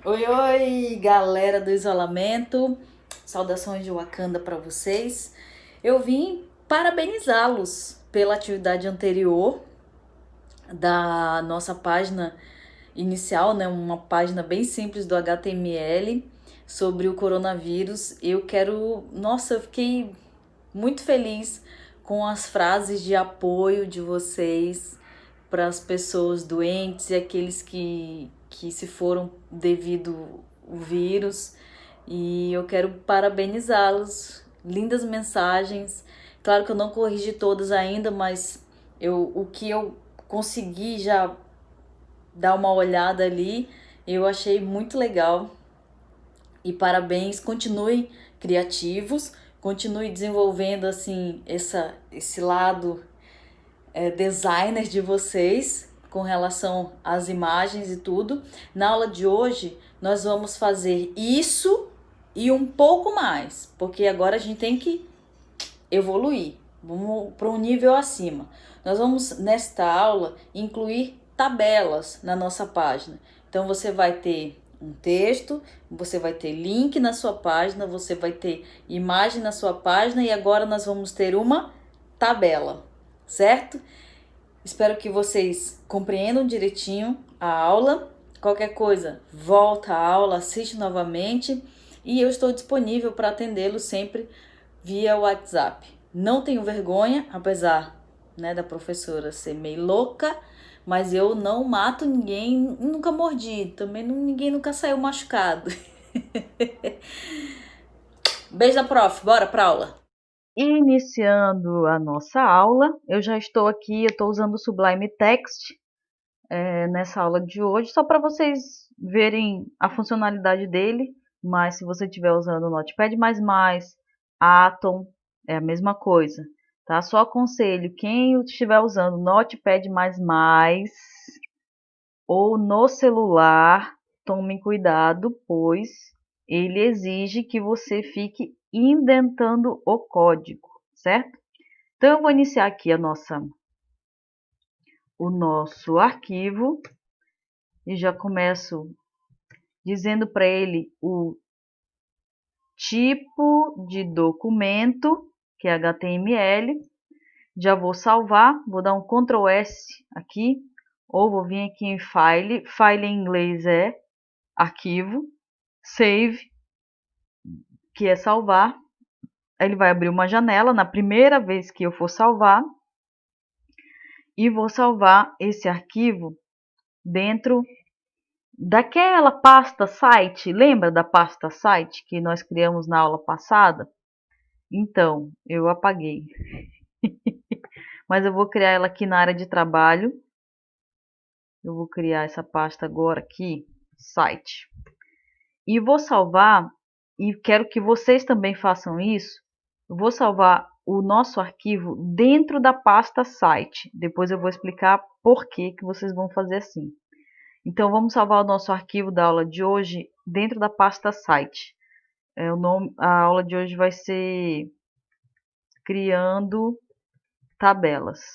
Oi, oi, galera do isolamento. Saudações de Wakanda para vocês. Eu vim parabenizá-los pela atividade anterior da nossa página inicial, né? Uma página bem simples do HTML sobre o coronavírus. Eu fiquei muito feliz com as frases de apoio de vocês para as pessoas doentes e aqueles que se foram devido ao vírus. E eu quero parabenizá-los. Lindas mensagens. Claro que eu não corrigi todas ainda, mas o que eu consegui já dar uma olhada ali, eu achei muito legal. E parabéns, continuem criativos, continue desenvolvendo assim esse lado designer de vocês com relação às imagens e tudo. Na aula de hoje, nós vamos fazer isso e um pouco mais, porque agora a gente tem que evoluir, vamos para um nível acima. Nós vamos, nesta aula, incluir tabelas na nossa página. Então, você vai ter um texto, você vai ter link na sua página, você vai ter imagem na sua página e agora nós vamos ter uma tabela, certo? Espero que vocês compreendam direitinho a aula. Qualquer coisa, volta à aula, assiste novamente e eu estou disponível para atendê-los sempre via WhatsApp. Não tenho vergonha, apesar, né, da professora ser meio louca, mas eu não mato ninguém, nunca mordi, também ninguém nunca saiu machucado. Beijo da prof, bora pra aula. Iniciando a nossa aula, eu já estou aqui, eu estou usando o Sublime Text nessa aula de hoje, só para vocês verem a funcionalidade dele, mas se você estiver usando o Notepad++, Atom, é a mesma coisa, tá? Só aconselho, quem estiver usando Notepad++ ou no celular, tomem cuidado, pois ele exige que você fique indentando o código, certo? Então, eu vou iniciar aqui o nosso arquivo e já começo dizendo para ele o tipo de documento, que é HTML. Já vou salvar, vou dar um Ctrl S aqui, ou vou vir aqui em File, File em inglês é arquivo, Save, que é salvar. Ele vai abrir uma janela na primeira vez que eu for salvar, e vou salvar esse arquivo dentro daquela pasta site. Lembra da pasta site que nós criamos na aula passada? Então, eu apaguei. Mas eu vou criar ela aqui na área de trabalho. Eu vou criar essa pasta agora aqui, site. E vou salvar, e quero que vocês também façam isso. Eu vou salvar o nosso arquivo dentro da pasta site. Depois eu vou explicar por que vocês vão fazer assim. Então, vamos salvar o nosso arquivo da aula de hoje dentro da pasta site. A aula de hoje vai ser criando tabelas.html.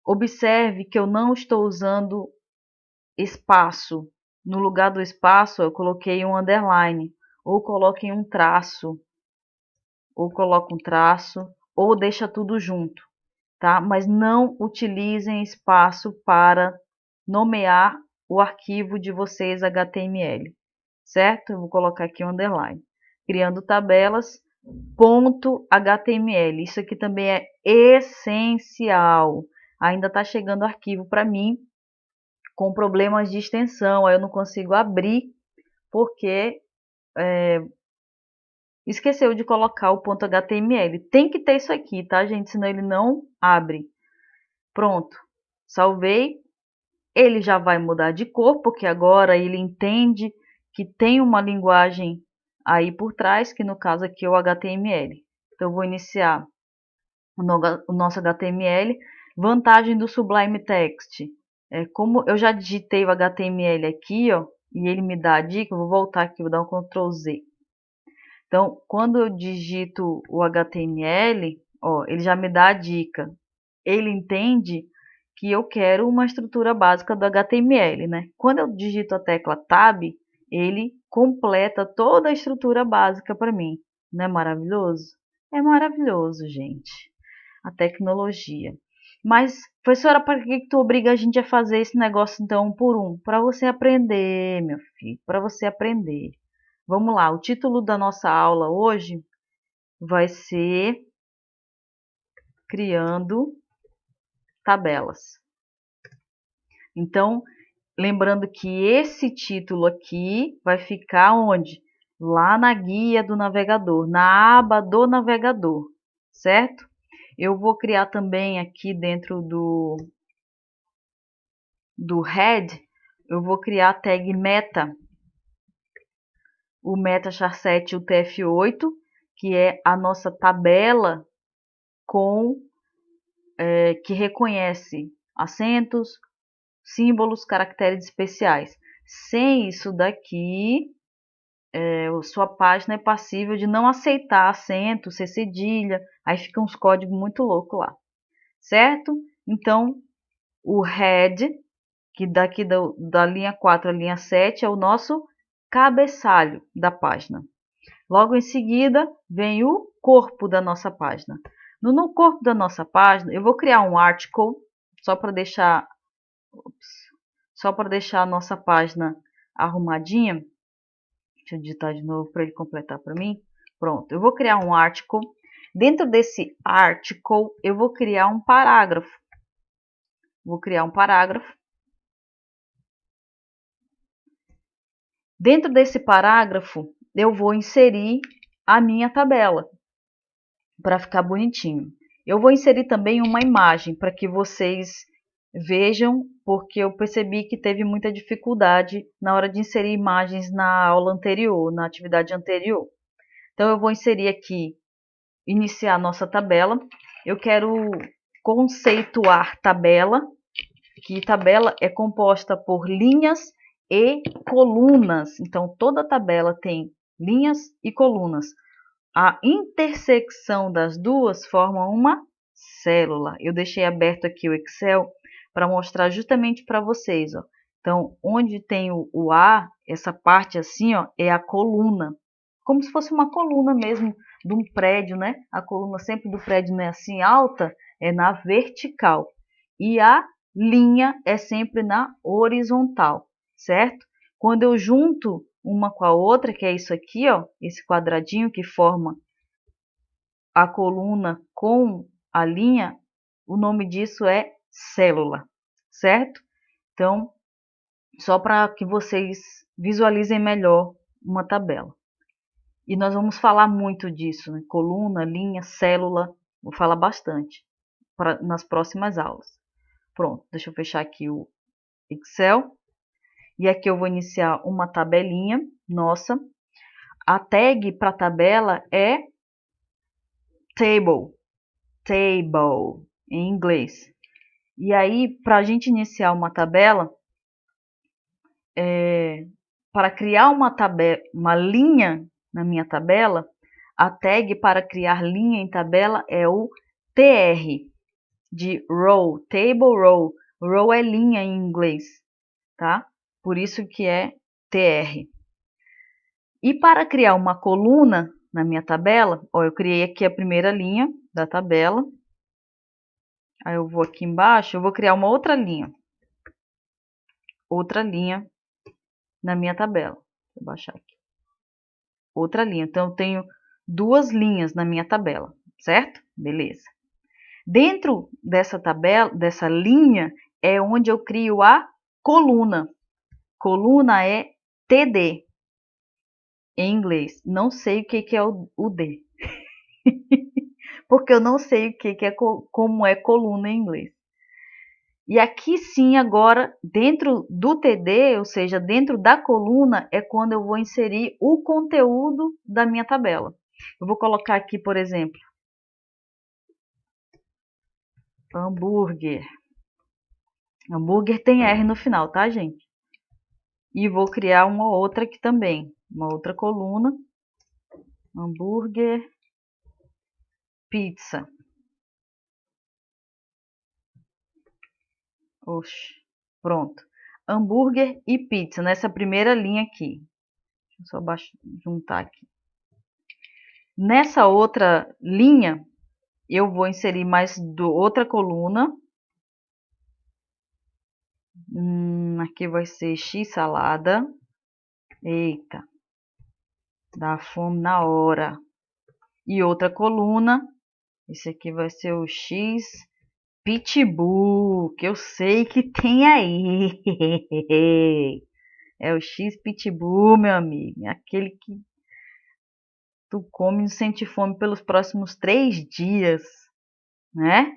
Observe que eu não estou usando espaço. No lugar do espaço, eu coloquei um underline, ou coloquem um traço, ou coloca um traço, ou deixa tudo junto, tá? Mas não utilizem espaço para nomear o arquivo de vocês HTML, certo? Eu vou colocar aqui um underline. Criando tabelas, ponto HTML. Isso aqui também é essencial. Ainda está chegando arquivo para mim com problemas de extensão, aí eu não consigo abrir porque esqueceu de colocar o ponto HTML. Tem que ter isso aqui, tá, gente? Senão ele não abre. Pronto, salvei. Ele já vai mudar de cor, porque agora ele entende que tem uma linguagem aí por trás, que no caso aqui é o HTML. Então, eu vou iniciar o nosso HTML. Vantagem do Sublime Text. Como eu já digitei o HTML aqui, ó, e ele me dá a dica, eu vou voltar aqui, vou dar um Ctrl Z. Então, quando eu digito o HTML, ó, ele já me dá a dica. Ele entende que eu quero uma estrutura básica do HTML, né? Quando eu digito a tecla Tab, ele completa toda a estrutura básica para mim. Não é maravilhoso? É maravilhoso, gente. A tecnologia. Mas, professora, para que tu obriga a gente a fazer esse negócio então um por um? Para você aprender, meu filho, para você aprender. Vamos lá, o título da nossa aula hoje vai ser Criando Tabelas. Então, lembrando que esse título aqui vai ficar onde? Lá na guia do navegador, na aba do navegador, certo? Eu vou criar também aqui dentro do head, eu vou criar a tag meta, o meta char7 UTF-8, que é a nossa tabela que reconhece acentos, símbolos, caracteres especiais. Sem isso daqui, sua página é passível de não aceitar acento, ser cedilha, aí fica uns códigos muito loucos lá, certo? Então, o head, que daqui da linha 4 à linha 7 é o nosso cabeçalho da página. Logo em seguida, vem o corpo da nossa página. No corpo da nossa página, eu vou criar um article, só para deixar a nossa página arrumadinha. Deixa eu digitar de novo para ele completar para mim. Pronto, eu vou criar um article. Dentro desse article, eu vou criar um parágrafo. Dentro desse parágrafo, eu vou inserir a minha tabela, para ficar bonitinho. Eu vou inserir também uma imagem, para que vocês vejam, porque eu percebi que teve muita dificuldade na hora de inserir imagens na aula anterior, na atividade anterior. Então, eu vou inserir aqui, iniciar a nossa tabela. Eu quero conceituar tabela, que tabela é composta por linhas e colunas. Então, toda tabela tem linhas e colunas. A intersecção das duas forma uma célula. Eu deixei aberto aqui o Excel para mostrar justamente para vocês. Ó. Então, onde tem o A, essa parte assim, ó, é a coluna. Como se fosse uma coluna mesmo de um prédio, né? A coluna sempre do prédio não é assim alta, é na vertical. E a linha é sempre na horizontal, certo? Quando eu junto uma com a outra, que é isso aqui, ó, esse quadradinho que forma a coluna com a linha, o nome disso é célula, certo? Então, só para que vocês visualizem melhor uma tabela. E nós vamos falar muito disso, né? Coluna, linha, célula, vou falar bastante nas próximas aulas. Pronto, deixa eu fechar aqui o Excel. E aqui eu vou iniciar uma tabelinha nossa. A tag para a tabela é table, em inglês. E aí, para a gente iniciar uma tabela, para criar uma linha na minha tabela, a tag para criar linha em tabela é o TR, de row, table row. Row é linha em inglês, tá? Por isso que é TR. E para criar uma coluna na minha tabela, ó, eu criei aqui a primeira linha da tabela. Aí eu vou aqui embaixo, eu vou criar uma outra linha. Outra linha na minha tabela. Vou baixar aqui. Outra linha. Então, eu tenho duas linhas na minha tabela, certo? Beleza. Dentro dessa tabela, dessa linha, é onde eu crio a coluna. Coluna é TD, em inglês. Não sei o que é o D. Porque eu não sei o que é, como é coluna em inglês. E aqui sim, agora, dentro do TD, ou seja, dentro da coluna, é quando eu vou inserir o conteúdo da minha tabela. Eu vou colocar aqui, por exemplo, hambúrguer. Hambúrguer tem R no final, tá, gente? E vou criar uma outra aqui também, uma outra coluna. Hambúrguer, pizza. Oxe, pronto. Hambúrguer e pizza, nessa primeira linha aqui. Deixa eu só juntar aqui. Nessa outra linha, eu vou inserir mais outra coluna. Aqui vai ser X salada. Eita, dá fome na hora. E outra coluna, esse aqui vai ser o X Pitbull, que eu sei que tem aí. É o X Pitbull, meu amigo. Aquele que tu come e não sente fome pelos próximos 3 dias, né?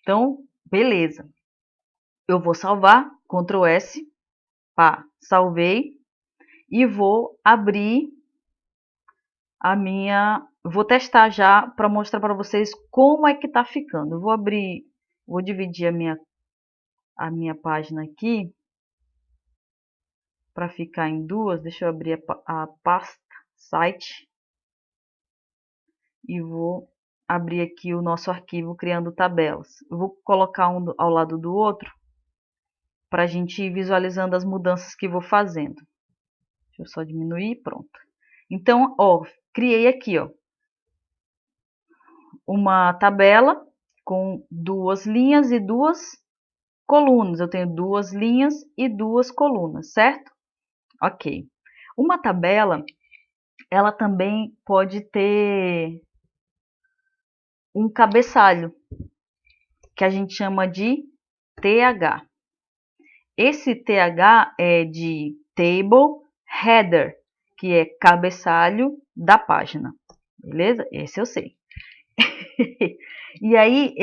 Então, beleza. Eu vou salvar, Ctrl S, pá, salvei. E vou abrir a minha... Vou testar já para mostrar para vocês como é que tá ficando. Eu vou abrir, vou dividir a minha página aqui para ficar em duas. Deixa eu abrir a pasta site e vou abrir aqui o nosso arquivo criando tabelas. Eu vou colocar um ao lado do outro para a gente ir visualizando as mudanças que vou fazendo. Deixa eu só diminuir, pronto. Então, ó, criei aqui, ó, uma tabela com 2 linhas e 2 colunas. Eu tenho 2 linhas e 2 colunas, certo? Ok. Uma tabela, ela também pode ter um cabeçalho, que a gente chama de TH. Esse TH é de Table Header, que é cabeçalho da página. Beleza? Esse eu sei. E aí,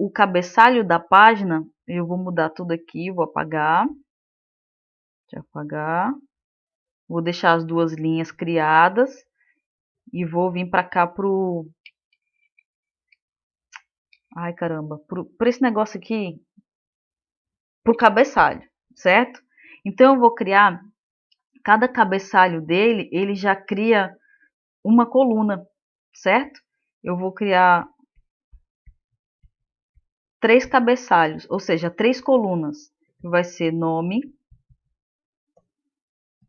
o cabeçalho da página, eu vou mudar tudo aqui, vou apagar. Deixa eu apagar. Vou deixar as 2 linhas criadas e vou vir para cá pro... Ai, caramba, por esse negócio aqui, pro cabeçalho, certo? Então, eu vou criar, cada cabeçalho dele, ele já cria uma coluna, certo? Eu vou criar 3 cabeçalhos, ou seja, 3 colunas. Vai ser nome.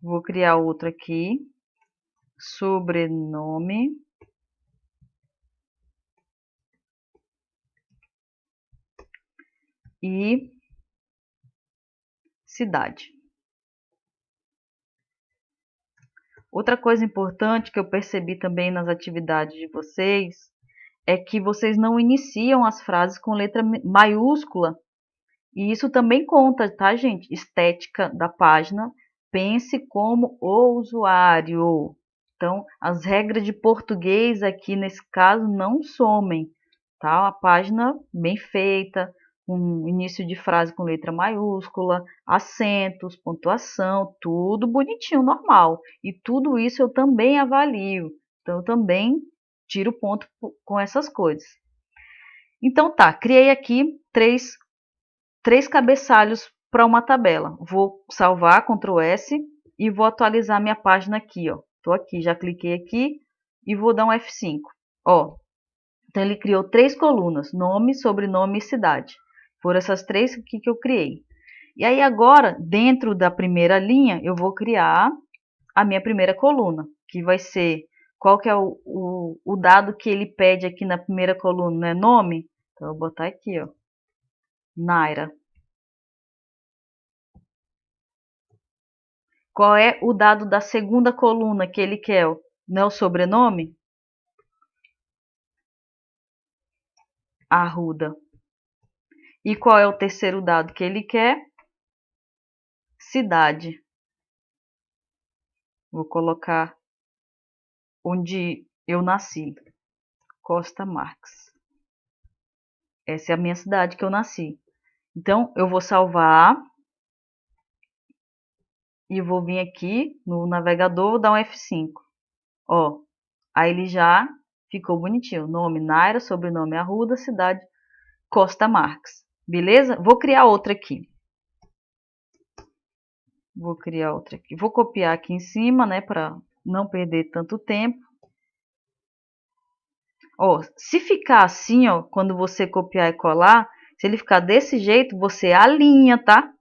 Vou criar outro aqui. Sobrenome. E cidade. Outra coisa importante que eu percebi também nas atividades de vocês é que vocês não iniciam as frases com letra maiúscula. E isso também conta, tá, gente? Estética da página. Pense como o usuário. Então, as regras de português aqui nesse caso não somem, tá? A página bem feita, um início de frase com letra maiúscula, acentos, pontuação, tudo bonitinho, normal. E tudo isso eu também avalio. Então, eu também tiro ponto com essas coisas. Então, tá, criei aqui três cabeçalhos para uma tabela. Vou salvar, Ctrl S, e vou atualizar minha página aqui, ó. Tô aqui, já cliquei aqui e vou dar um F5. Ó, então ele criou 3 colunas, nome, sobrenome e cidade. Foram essas 3 aqui que eu criei. E aí agora, dentro da primeira linha, eu vou criar a minha primeira coluna, que vai ser, qual que é o dado que ele pede aqui na primeira coluna, né? Nome? Então eu vou botar aqui, ó, Naira. Qual é o dado da segunda coluna que ele quer? Não é o sobrenome? Arruda. E qual é o terceiro dado que ele quer? Cidade. Vou colocar onde eu nasci. Costa Marques. Essa é a minha cidade que eu nasci. Então, eu vou salvar. E vou vir aqui no navegador, vou dar um F5. Ó, aí ele já ficou bonitinho. Nome Naira, sobrenome Arruda, cidade Costa Marques. Beleza? Vou criar outra aqui. Vou criar outra aqui. Vou copiar aqui em cima, né, para não perder tanto tempo. Ó, se ficar assim, ó, quando você copiar e colar, Se ele ficar desse jeito, você alinha, tá?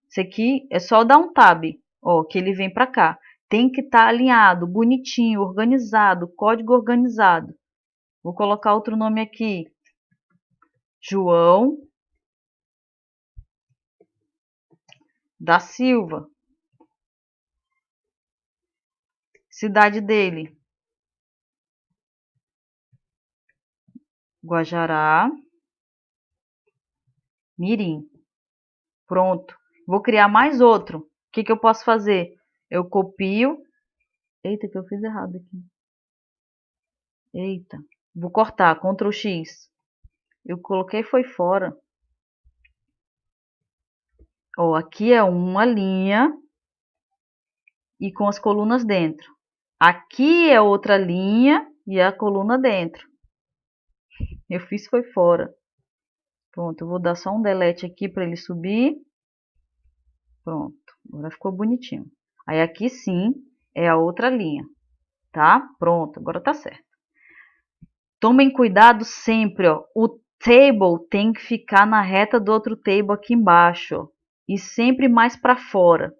Isso aqui é só dar um tab, ó, que ele vem para cá. Tem que estar alinhado, bonitinho, organizado, código organizado. Vou colocar outro nome aqui. João da Silva. Cidade dele. Guajará Mirim. Pronto. Vou criar mais outro. O que que eu posso fazer? Eu copio. Eita, que eu fiz errado aqui. Eita. Vou cortar. Ctrl X. Eu coloquei foi fora. Ó, aqui é uma linha e com as colunas dentro. Aqui é outra linha e a coluna dentro. Eu fiz foi fora. Pronto, eu vou dar só um delete aqui para ele subir. Pronto, agora ficou bonitinho. Aí aqui sim é a outra linha, tá? Pronto, agora tá certo. Tomem cuidado sempre, ó. O table tem que ficar na reta do outro table aqui embaixo, ó, e sempre mais para fora.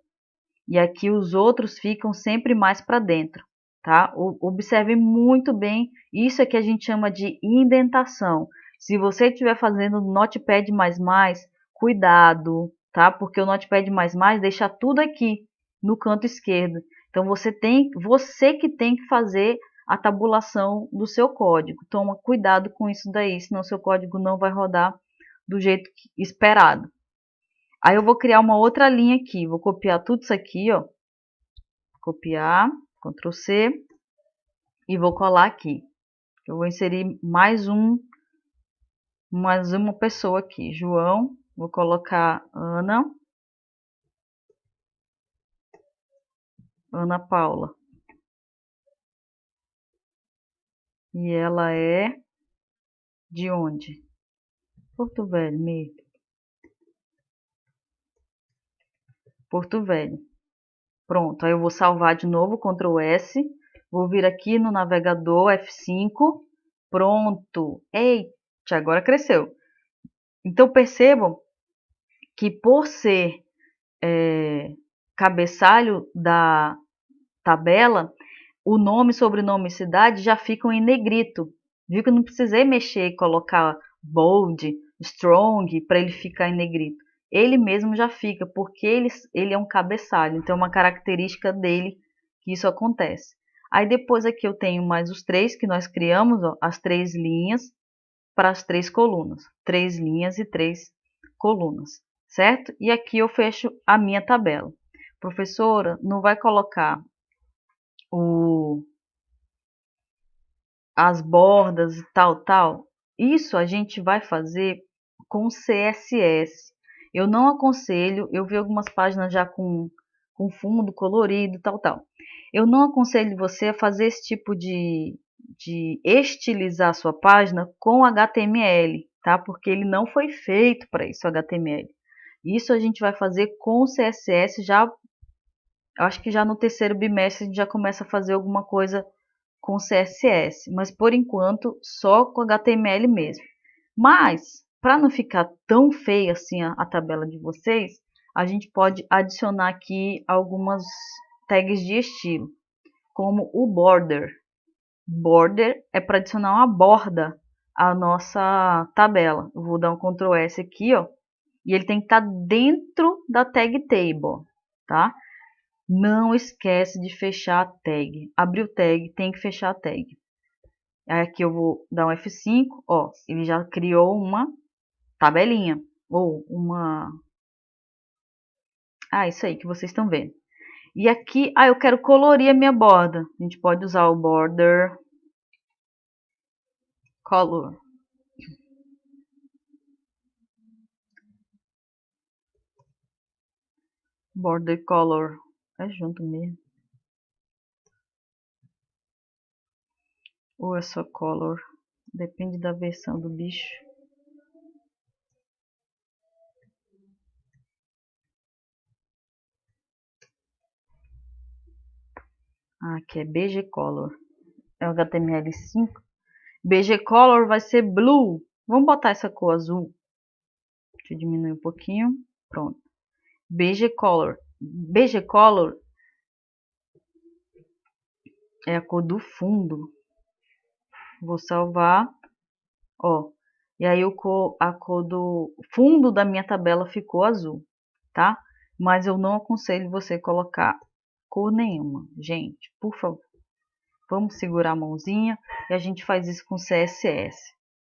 E aqui os outros ficam sempre mais para dentro, tá? Observe muito bem, isso é que a gente chama de indentação. Se você estiver fazendo no Notepad++, cuidado, tá? Porque o Notepad++ deixa tudo aqui no canto esquerdo. Então você que tem que fazer a tabulação do seu código. Toma cuidado com isso daí, senão seu código não vai rodar do jeito esperado. Aí eu vou criar uma outra linha aqui, vou copiar tudo isso aqui, ó. Copiar, Ctrl C, e vou colar aqui. Eu vou inserir mais uma pessoa aqui, João, vou colocar Ana Paula. E ela é de onde? Porto Velho mesmo. Porto Velho. Pronto, aí eu vou salvar de novo, Ctrl S, vou vir aqui no navegador, F5, pronto. Eita, agora cresceu. Então percebam que por ser cabeçalho da tabela, o nome, sobrenome e cidade já ficam em negrito. Viu que eu não precisei mexer e colocar bold, strong para ele ficar em negrito. Ele mesmo já fica, porque ele é um cabeçalho, então é uma característica dele que isso acontece. Aí depois aqui eu tenho mais os três que nós criamos, ó, as 3 linhas para as 3 colunas. 3 linhas e 3 colunas, certo? E aqui eu fecho a minha tabela. Professora, não vai colocar as bordas e tal. Isso a gente vai fazer com CSS. Eu não aconselho, eu vi algumas páginas já com fundo colorido, tal. Eu não aconselho você a fazer esse tipo de estilizar a sua página com HTML, tá? Porque ele não foi feito para isso, HTML. Isso a gente vai fazer com CSS já, acho que já no terceiro bimestre a gente já começa a fazer alguma coisa com CSS, mas por enquanto só com HTML mesmo. Mas, para não ficar tão feia assim a tabela de vocês, a gente pode adicionar aqui algumas tags de estilo, como o border. Border é para adicionar uma borda à nossa tabela. Eu vou dar um Ctrl S aqui, ó, e ele tem que estar dentro da tag table, tá? Não esquece de fechar a tag. Abriu tag, tem que fechar a tag. Aí aqui eu vou dar um F5, ó, ele já criou uma tabelinha, ou uma... Ah, isso aí que vocês estão vendo. E aqui, eu quero colorir a minha borda. A gente pode usar o border color. Border color. É junto mesmo. Ou é só color. Depende da versão do bicho. Aqui é BG Color. É o HTML5. BG Color vai ser blue. Vamos botar essa cor azul. Deixa eu diminuir um pouquinho. Pronto. BG Color. BG Color é a cor do fundo. Vou salvar. Ó. E aí a cor do fundo da minha tabela ficou azul, tá? Mas eu não aconselho você colocar cor nenhuma, gente, por favor. Vamos segurar a mãozinha e a gente faz isso com CSS,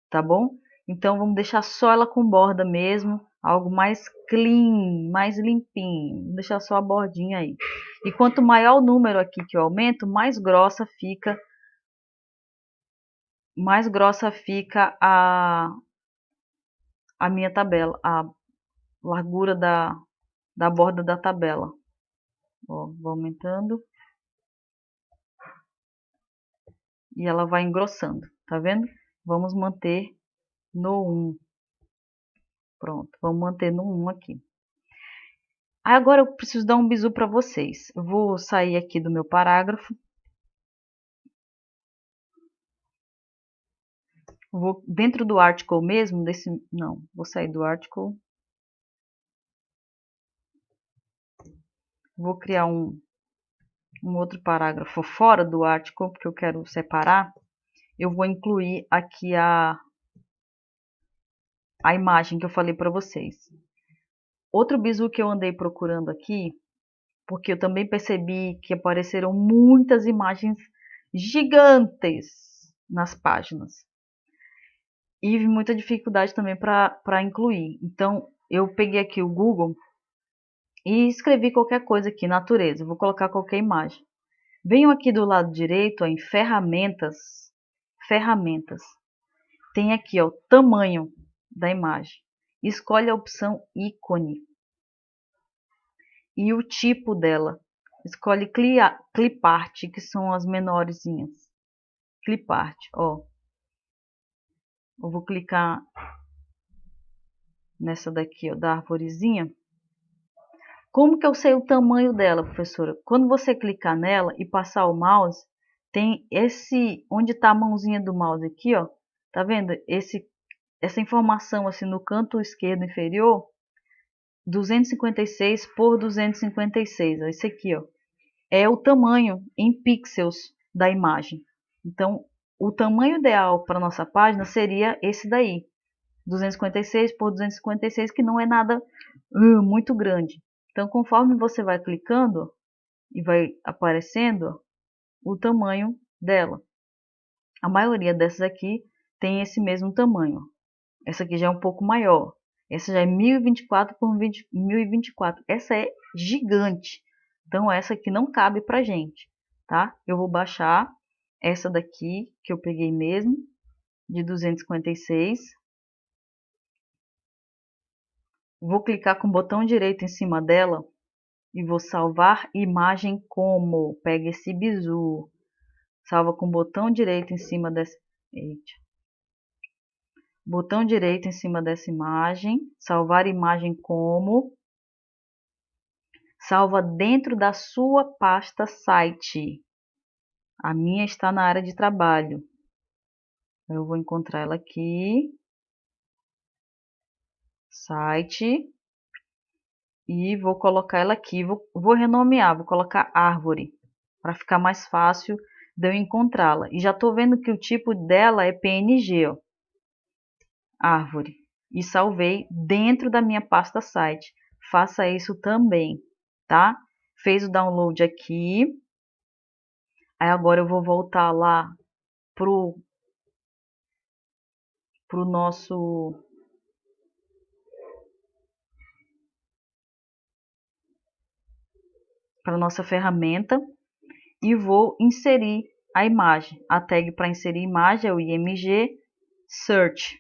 tá bom? Então vamos deixar só ela com borda mesmo, algo mais clean, mais limpinho. Vou deixar só a bordinha aí. E quanto maior o número aqui que eu aumento, mais grossa fica a minha tabela, a largura da borda da tabela. Ó, vou aumentando. E ela vai engrossando, tá vendo? Vamos manter no 1. Pronto, vamos manter no 1 aqui. Agora eu preciso dar um bizu para vocês. Eu vou sair aqui do meu parágrafo. Vou dentro do article mesmo, não, vou sair do article. Vou criar um outro parágrafo fora do article, porque eu quero separar. Eu vou incluir aqui a imagem que eu falei para vocês. Outro bizu que eu andei procurando aqui, porque eu também percebi que apareceram muitas imagens gigantes nas páginas. E muita dificuldade também para incluir. Então, eu peguei aqui o Google e escrevi qualquer coisa aqui, natureza. Vou colocar qualquer imagem. Venho aqui do lado direito, ó, em ferramentas. Ferramentas. Tem aqui, ó, tamanho da imagem. Escolhe a opção ícone. E o tipo dela. Escolhe clipart, que são as menorzinhas. Clipart, ó. Eu vou clicar nessa daqui, ó, da arvorezinha. Como que eu sei o tamanho dela, professora? Quando você clicar nela e passar o mouse, tem onde está a mãozinha do mouse aqui, ó. Tá vendo? Essa informação assim no canto esquerdo inferior, 256 por 256, ó, esse aqui, ó, é o tamanho em pixels da imagem. Então, o tamanho ideal para nossa página seria esse daí, 256 por 256, que não é nada muito grande. Então, conforme você vai clicando e vai aparecendo o tamanho dela. A maioria dessas aqui tem esse mesmo tamanho. Essa aqui já é um pouco maior. Essa já é 1024 por 1024. Essa é gigante. Então, essa aqui não cabe pra gente, tá? Eu vou baixar essa daqui, que eu peguei mesmo, de 256. Vou clicar com o botão direito em cima dela e vou salvar imagem como. Pega esse bizu. Salva com o botão direito em cima dessa... Eita. Botão direito em cima dessa imagem. Salvar imagem como. Salva dentro da sua pasta site. A minha está na área de trabalho. Eu vou encontrar ela aqui. Site. E vou colocar ela aqui. Vou renomear. Vou colocar árvore. Para ficar mais fácil de eu encontrá-la. E já estou vendo que o tipo dela é PNG, ó. Árvore. E salvei dentro da minha pasta site. Faça isso também, tá? Fez o download aqui. Aí agora eu vou voltar lá pro nosso... para nossa ferramenta. E vou inserir a imagem. A tag para inserir imagem é o IMG Search.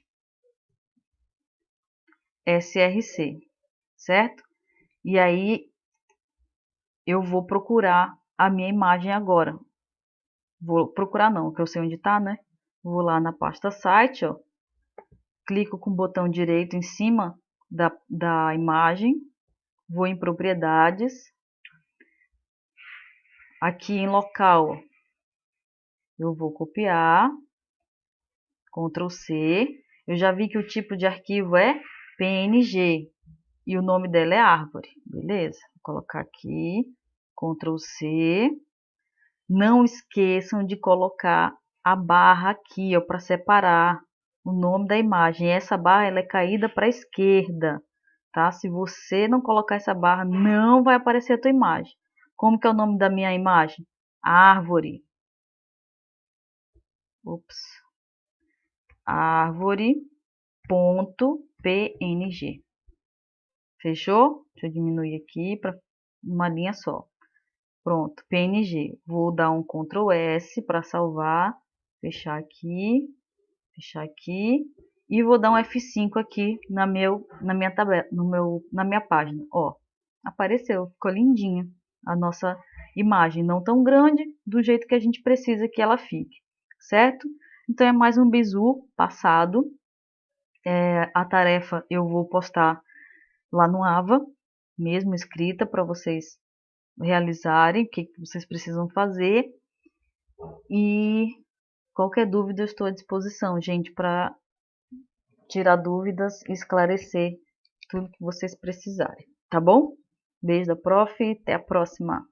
SRC, certo? E aí eu vou procurar a minha imagem agora. Vou procurar não, que eu sei onde está, né? Vou lá na pasta site, ó. Clico com o botão direito em cima da imagem. Vou em propriedades. Aqui em local, eu vou copiar. Ctrl C. Eu já vi que o tipo de arquivo é PNG. E o nome dela é árvore, beleza? Vou colocar aqui, Ctrl C. Não esqueçam de colocar a barra aqui, ó, para separar o nome da imagem. Essa barra ela é caída para a esquerda, tá? Se você não colocar essa barra, não vai aparecer a tua imagem. Como que é o nome da minha imagem? Árvore. Ops. Árvore.png. Fechou? Deixa eu diminuir aqui para uma linha só. Pronto, PNG. Vou dar um Ctrl S para salvar. Fechar aqui. Fechar aqui. E vou dar um F5 aqui na minha tabela, na minha página. Ó, apareceu, ficou lindinha a nossa imagem. Não tão grande, do jeito que a gente precisa que ela fique, certo? Então é mais um bizu passado. A tarefa eu vou postar lá no Ava, mesmo escrita, para vocês realizarem o que vocês precisam fazer. E qualquer dúvida eu estou à disposição, gente, para tirar dúvidas e esclarecer tudo que vocês precisarem, tá bom? Beijo da prof, até a próxima!